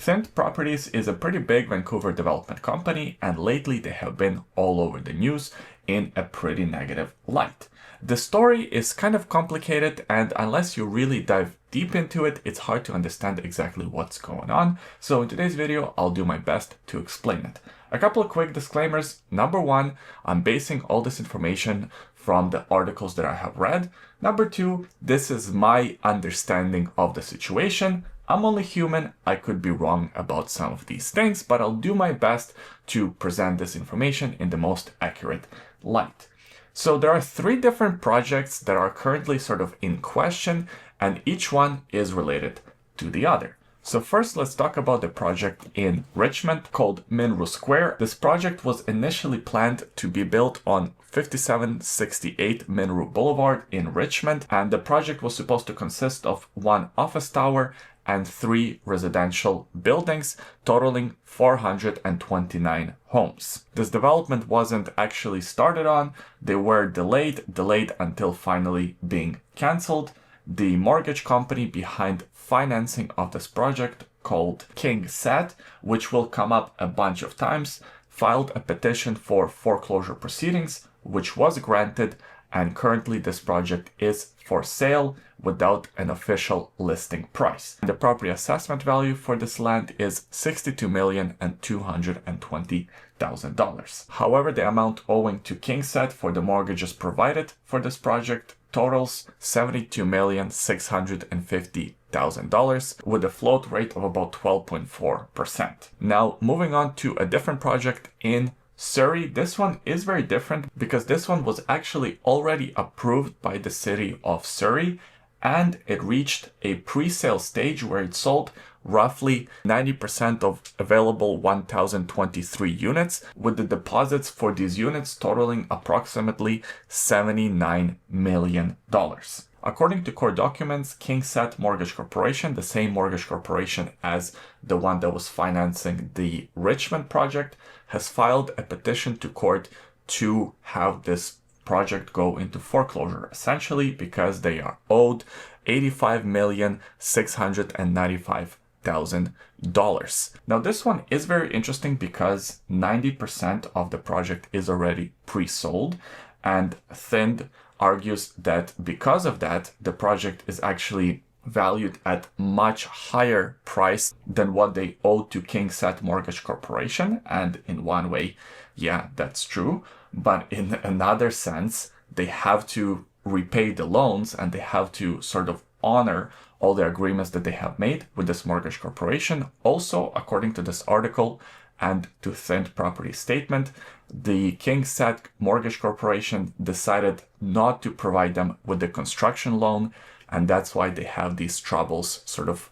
KingSett Properties is a pretty big Vancouver development company, and lately they have been all over the news in a pretty negative light. The story is kind of complicated, and unless you really dive deep into it, it's hard to understand exactly what's going on. So in today's video, I'll do my best to explain it. A couple of quick disclaimers. Number one, I'm basing all this information from the articles that I have read. Number two, this is my understanding of the situation. I'm only human, I could be wrong about some of these things, but I'll do my best to present this information in the most accurate light. So there are three different projects that are currently sort of in question, and each one is related to the other. So first, let's talk about the project in Richmond called Minoru Square. This project was initially planned to be built on 5768 Minoru Boulevard in Richmond, and the project was supposed to consist of one office tower and three residential buildings, totaling 429 homes. This development wasn't actually started on. They were delayed until finally being cancelled. The mortgage company behind financing of this project, called KingSett, which will come up a bunch of times, filed a petition for foreclosure proceedings, which was granted, and currently this project is for sale without an official listing price. The property assessment value for this land is $62,220,000. However, the amount owing to KingSett for the mortgages provided for this project totals $72,650,000 with a float rate of about 12.4%. Now, moving on to a different project in Surrey. This one is very different because this one was actually already approved by the city of Surrey, and it reached a pre-sale stage where it sold roughly 90% of available 1,023 units, with the deposits for these units totaling approximately $79 million. According to court documents, KingSett Mortgage Corporation, the same mortgage corporation as the one that was financing the Richmond project, has filed a petition to court to have this project go into foreclosure, essentially because they are owed $85,695,000. Now, this one is very interesting because 90% of the project is already pre-sold, and Thind argues that because of that, the project is actually valued at much higher price than what they owe to KingSett Mortgage Corporation. And in one way, yeah, that's true. But in another sense, they have to repay the loans and they have to sort of honor all the agreements that they have made with this mortgage corporation. Also, according to this article and to Thind property statement, the KingSett Mortgage Corporation decided not to provide them with the construction loan, and that's why they have these troubles sort of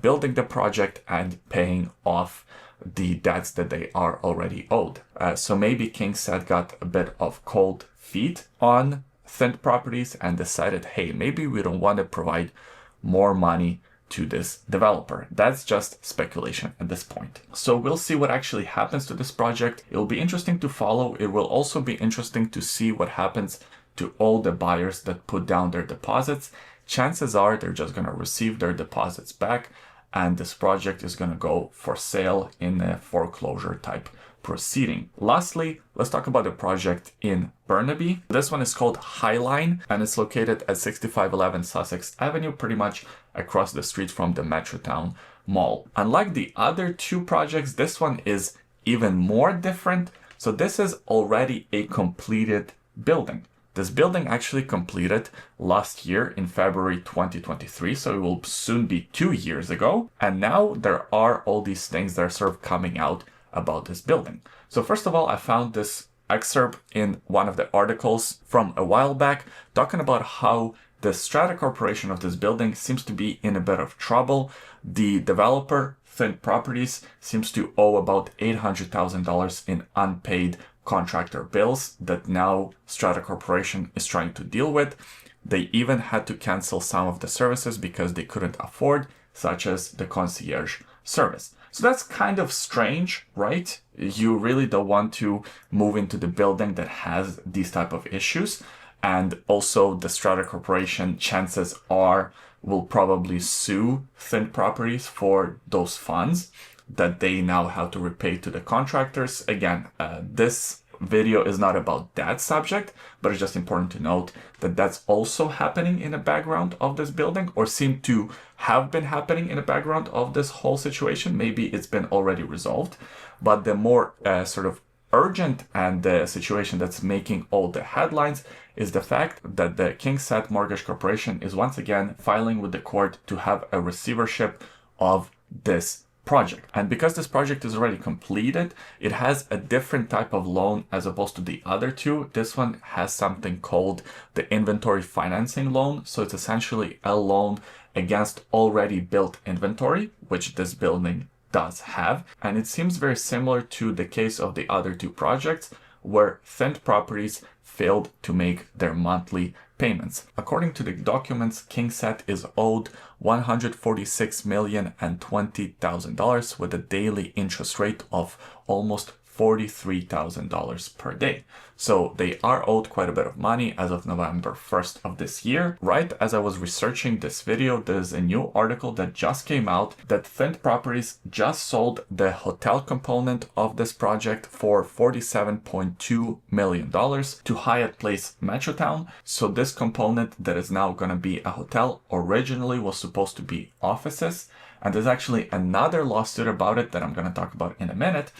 building the project and paying off the debts that they are already owed. So maybe KingSett got a bit of cold feet on Thind Properties and decided, hey, maybe we don't want to provide more money to this developer. That's just speculation at this point. So we'll see what actually happens to this project. It'll be interesting to follow. It will also be interesting to see what happens to all the buyers that put down their deposits. Chances are they're just going to receive their deposits back, and this project is going to go for sale in a foreclosure type proceeding. Lastly, let's talk about the project in Burnaby. This one is called Highline, and it's located at 6511 Sussex Avenue, pretty much across the street from the Metrotown Mall. Unlike the other two projects, this one is even more different. So this is already a completed building. This building actually completed last year in February 2023, so it will soon be 2 years ago. And now there are all these things that are sort of coming out about this building. So first of all, I found this excerpt in one of the articles from a while back talking about how the strata corporation of this building seems to be in a bit of trouble. The developer, Thind Properties, seems to owe about $800,000 in unpaid contractor bills that now Strata Corporation is trying to deal with. They even had to cancel some of the services because they couldn't afford, such as the concierge service. So that's kind of strange, right? You really don't want to move into the building that has these type of issues. And also the Strata Corporation, chances are, will probably sue Thind Properties for those funds that they now have to repay to the contractors. Again, this video is not about that subject, but it's just important to note that that's also happening in the background of this building, or seem to have been happening in the background of this whole situation. Maybe it's been already resolved, but the more sort of urgent and the situation that's making all the headlines is the fact that the KingSett Mortgage Corporation is once again filing with the court to have a receivership of this project. And because this project is already completed, it has a different type of loan as opposed to the other two. This one has something called the inventory financing loan. So it's essentially a loan against already built inventory, which this building does have. And it seems very similar to the case of the other two projects where Thind Properties failed to make their monthly payments. According to the documents, KingSett is owed $146,020,000 with a daily interest rate of almost $43,000 per day. So they are owed quite a bit of money as of November 1st of this year. Right as I was researching this video, there's a new article that just came out that Thind Properties just sold the hotel component of this project for $47.2 million to Hyatt Place Metrotown. So this component that is now going to be a hotel originally was supposed to be offices. And there's actually another lawsuit about it that I'm going to talk about in a minute.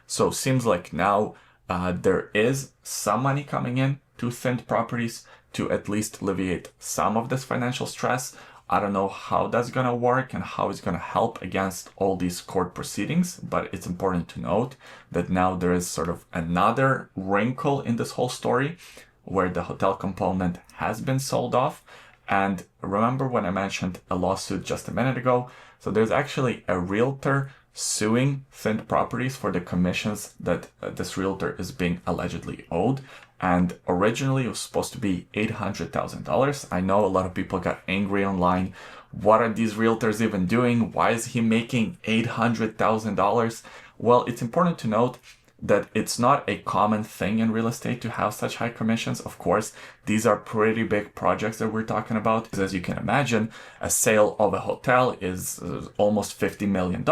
So seems like now there is some money coming in to Thind Properties to at least alleviate some of this financial stress. I don't know how that's going to work and how it's going to help against all these court proceedings, but it's important to note that now there is sort of another wrinkle in this whole story where the hotel component has been sold off. And remember when I mentioned a lawsuit just a minute ago? So there's actually a realtor suing Thind Properties for the commissions that this realtor is being allegedly owed. And originally it was supposed to be $800,000. I know a lot of people got angry online. What are these realtors even doing? Why is he making $800,000? Well, it's important to note that it's not a common thing in real estate to have such high commissions. Of course, these are pretty big projects that we're talking about. As you can imagine, a sale of a hotel is almost $50 million.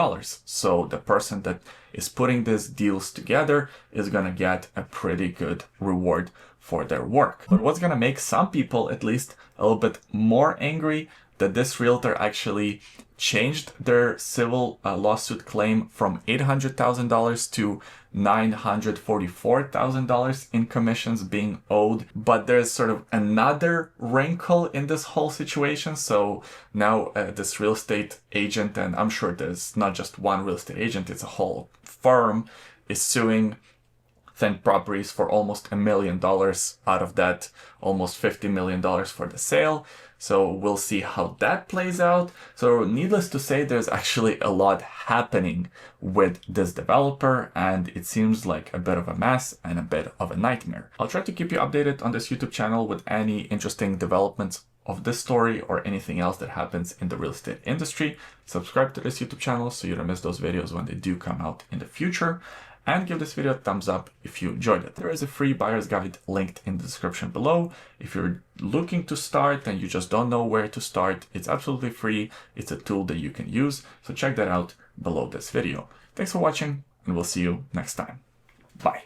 So the person that is putting these deals together is going to get a pretty good reward for their work. But what's going to make some people at least a little bit more angry, that this realtor actually changed their civil lawsuit claim from $800,000 to $944,000 in commissions being owed. But there's sort of another wrinkle in this whole situation. So now this real estate agent, and I'm sure there's not just one real estate agent, it's a whole firm, is suing Thind Properties for almost $1 million out of that almost $50 million for the sale. So we'll see how that plays out. So needless to say, there's actually a lot happening with this developer, and it seems like a bit of a mess and a bit of a nightmare. I'll try to keep you updated on this YouTube channel with any interesting developments of this story or anything else that happens in the real estate industry. Subscribe to this YouTube channel so you don't miss those videos when they do come out in the future. And give this video a thumbs up if you enjoyed it. There is a free buyer's guide linked in the description below. If you're looking to start and you just don't know where to start, it's absolutely free. It's a tool that you can use. So check that out below this video. Thanks for watching, and we'll see you next time. Bye.